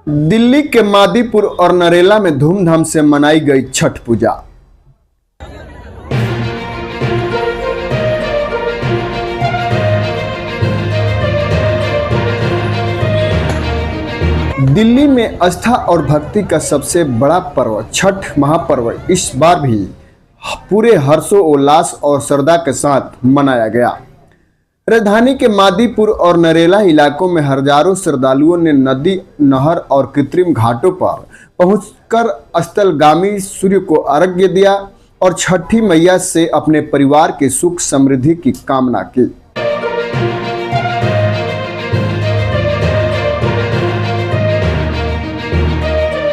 दिल्ली के मादीपुर और नरेला में धूमधाम से मनाई गई छठ पूजा। दिल्ली में आस्था और भक्ति का सबसे बड़ा पर्व छठ महापर्व इस बार भी पूरे हर्षोल्लास और श्रद्धा के साथ मनाया गया। राजधानी के मादीपुर और नरेला इलाकों में हजारों श्रद्धालुओं ने नदी, नहर और कृत्रिम घाटों पर पहुंचकर अस्ताचलगामी सूर्य को अर्घ्य दिया और छठी मैया से अपने परिवार के सुख समृद्धि की कामना की।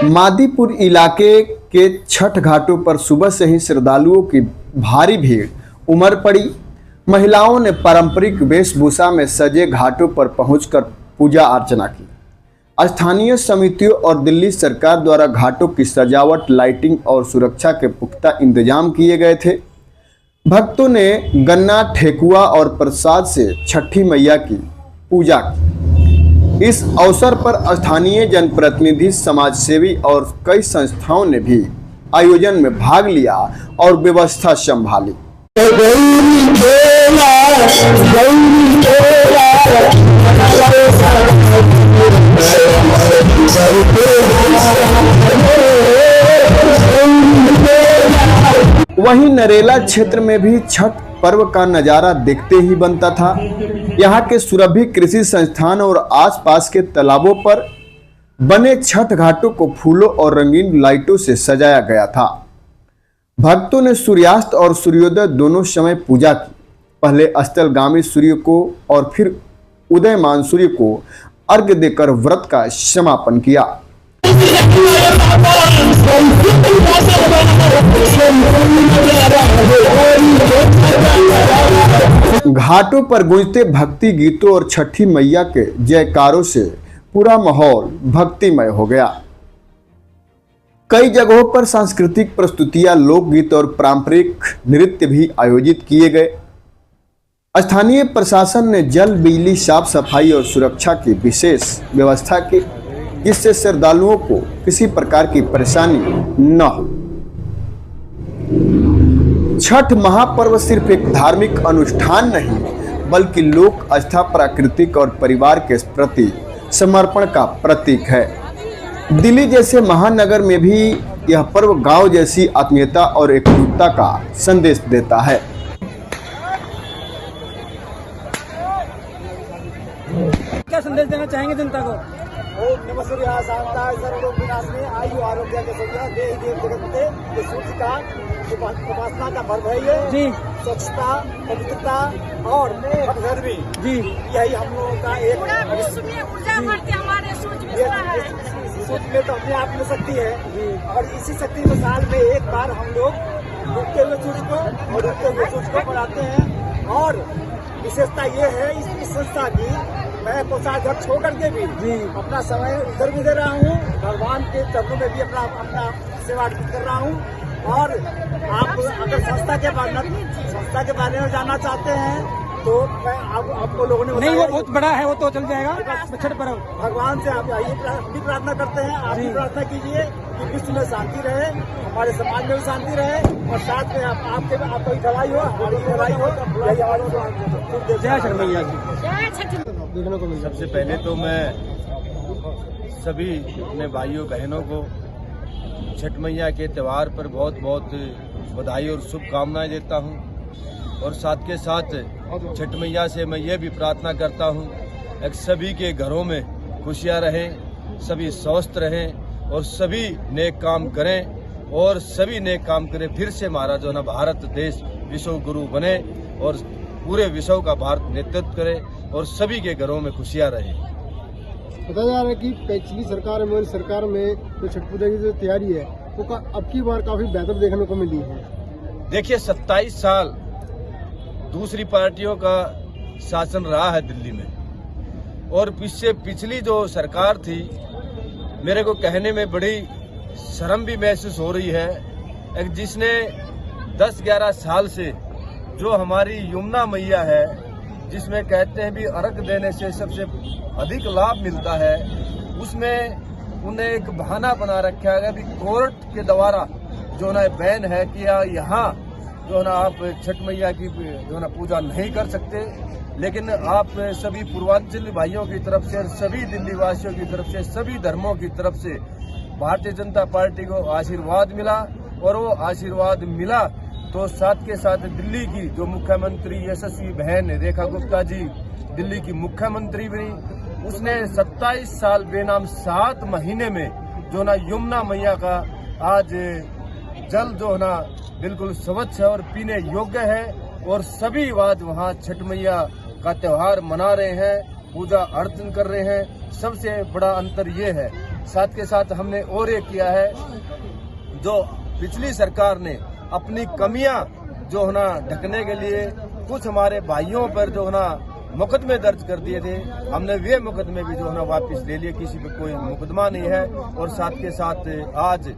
मादीपुर इलाके के छठ घाटों पर सुबह से ही श्रद्धालुओं की भारी भीड़ उमड़ पड़ी। महिलाओं ने पारंपरिक वेशभूषा में सजे घाटों पर पहुंचकर पूजा अर्चना की। स्थानीय समितियों और दिल्ली सरकार द्वारा घाटों की सजावट, लाइटिंग और सुरक्षा के पुख्ता इंतजाम किए गए थे। भक्तों ने गन्ना, ठेकुआ और प्रसाद से छठी मैया की पूजा की। इस अवसर पर स्थानीय जनप्रतिनिधि, समाजसेवी और कई संस्थाओं ने भी आयोजन में भाग लिया और व्यवस्था संभाली। वहीं नरेला क्षेत्र में भी छठ पर्व का नजारा देखते ही बनता था। यहाँ के सुरभि कृषि संस्थान और आसपास के तालाबों पर बने छठ घाटों को फूलों और रंगीन लाइटों से सजाया गया था। भक्तों ने सूर्यास्त और सूर्योदय दोनों समय पूजा की। पहले अस्ताचलगामी सूर्य को और फिर उदयमान सूर्य को अर्घ्य देकर व्रत का समापन किया। घाटों पर गूंजते भक्ति गीतों और छठी मैया के जयकारों से पूरा माहौल भक्तिमय हो गया। कई जगहों पर सांस्कृतिक प्रस्तुतियां, लोकगीत और पारंपरिक नृत्य भी आयोजित किए गए। स्थानीय प्रशासन ने जल, बिजली, साफ सफाई और सुरक्षा की विशेष व्यवस्था की, जिससे श्रद्धालुओं को किसी प्रकार की परेशानी न हो। छठ महापर्व सिर्फ एक धार्मिक अनुष्ठान नहीं, बल्कि लोक आस्था, प्राकृतिक और परिवार के प्रति समर्पण का प्रतीक है। दिल्ली जैसे महानगर में भी यह पर्व गांव जैसी आत्मीयता और एकजुटता का संदेश देता है। क्या संदेश देना चाहेंगे जनता को? ओम नमः सूर्याय शांताय सर्वरोग विनाशने आयु आरोग्य के सूर्य देह देव जगते ये सूर्य का उपासना का पर्व है। ये जी, स्वच्छता, पवित्रता और हठधर्मी जी, यही हम लोगों का एक ऊर्जा बढ़ती हमारे सूर्य में तो अपने आप में शक्ति है और इसी शक्ति को साल में एक बार हम लोग डूबते हुए सूर्य को और डूबते हुए सूर्य को मनाते हैं। और विशेषता ये है इस संस्था की, मैं पोशाक घर छोड़ करके भी अपना समय उधर भी दे रहा हूँ, भगवान के चरणों में भी अपना सेवा कर रहा हूँ। और आप अगर संस्था के बारे में जानना चाहते हैं तो मैं आपको लोगों ने नहीं, वो बहुत बड़ा है, वो तो चल जाएगा। छठ पर्व भगवान से आप भी प्रार्थना करते हैं, आप भी प्रार्थना कीजिए कि विश्व में शांति रहे, हमारे समाज में भी शांति रहे और साथ में आपकी भलाई हो, हमारी भलाई हो। जय छठ मैया जी। सबसे पहले तो मैं सभी अपने भाइयों बहनों को छठ मैया के त्यौहार पर बहुत बहुत बधाई और शुभकामनाएं देता हूं। और साथ के साथ छठ मैया से मैं ये भी प्रार्थना करता हूं कि सभी के घरों में खुशियां रहें, सभी स्वस्थ रहें और सभी नेक काम करें और सभी नेक काम करें। फिर से हमारा जो ना भारत देश विश्व गुरु बने और पूरे विश्व का भारत नेतृत्व करे और सभी के घरों में खुशियां रहें। बताया जा रहा है कि पिछली सरकार में, सरकार में जो छठ पूजा की जो तैयारी है वो अब की बार काफी बेहतर देखने को मिली है। देखिए, 27 साल दूसरी पार्टियों का शासन रहा है दिल्ली में और पिछली जो सरकार थी, मेरे को कहने में बड़ी शर्म भी महसूस हो रही है, जिसने 10-11 साल से जो हमारी यमुना मैया है, जिसमें कहते हैं भी अर्घ देने से सबसे अधिक लाभ मिलता है, उसमें उन्हें एक बहाना बना रखा है कि कोर्ट के द्वारा जो ना बैन है कि यहाँ जो ना आप छठ मैया की जो ना पूजा नहीं कर सकते। लेकिन आप सभी पूर्वांचल भाइयों की तरफ से और सभी दिल्ली वासियों की तरफ से, सभी धर्मों की तरफ से भारतीय जनता पार्टी को आशीर्वाद मिला, और वो आशीर्वाद मिला तो साथ के साथ दिल्ली की जो मुख्यमंत्री यशस्वी बहन रेखा गुप्ता जी दिल्ली की मुख्यमंत्री बनी, उसने 27 साल बेनाम 7 महीने में जो ना यमुना मैया का आज जल जो ना बिल्कुल स्वच्छ है और पीने योग्य है, और सभी आज वहाँ छठ मैया का त्योहार मना रहे हैं, पूजा अर्चन कर रहे हैं। सबसे बड़ा अंतर ये है। साथ के साथ हमने और एक किया है, जो पिछली सरकार ने अपनी कमियां जो है ना ढकने के लिए कुछ हमारे भाइयों पर जो है ना मुकदमे दर्ज कर दिए थे, हमने वे मुकदमे भी जो है ना वापस ले लिए, किसी पे कोई मुकदमा नहीं है। और साथ के साथ आज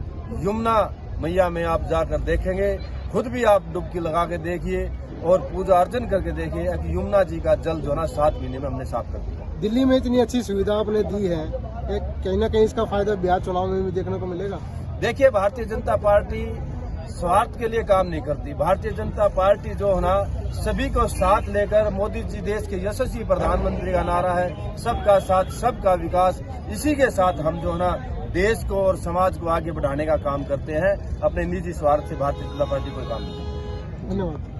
यमुना मैया में आप जाकर देखेंगे, खुद भी आप डुबकी लगा के देखिए और पूजा अर्चन करके देखिए कि यमुना जी का जल जो है ना 7 महीने में हमने साफ कर दिया। दिल्ली में इतनी अच्छी सुविधा आपने दी है, कहीं ना कहीं इसका फायदा बिहार चुनाव में भी देखने को मिलेगा। देखिए, भारतीय जनता पार्टी स्वार्थ के लिए काम नहीं करती। भारतीय जनता पार्टी जो है ना सभी को साथ लेकर, मोदी जी देश के यशस्वी प्रधानमंत्री का नारा है सबका साथ सबका विकास, इसी के साथ हम जो है ना देश को और समाज को आगे बढ़ाने का काम करते हैं। अपने निजी स्वार्थ से भारतीय जनता पार्टी कोई काम नहीं करती। धन्यवाद।